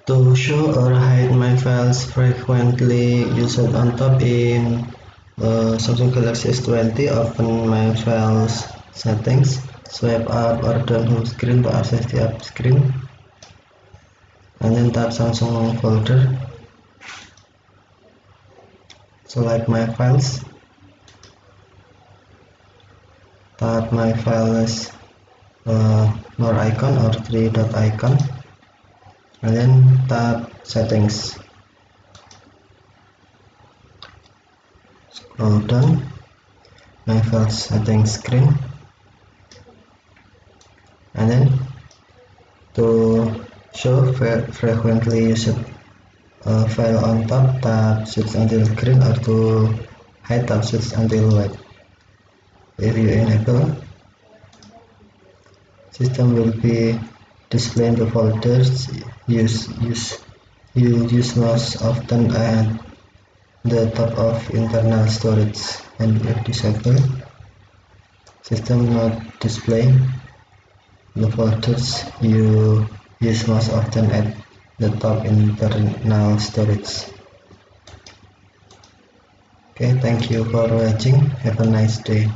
To show or hide my files frequently used on top in Samsung Galaxy S20, open my files settings, swipe up or down home screen to access the app screen, and then tap Samsung folder, select my files, tap my files more icon or three dot icon, and then tap settings, scroll down my files settings screen, and then to show frequently used file on top, tap switch until green, or to hide, tap switch until white. If you enable, system will be displaying the folders you use most often at the top of internal storage, and if disabled, system not display the folders you use most often at the top internal storage. Okay, thank you for watching. Have a nice day.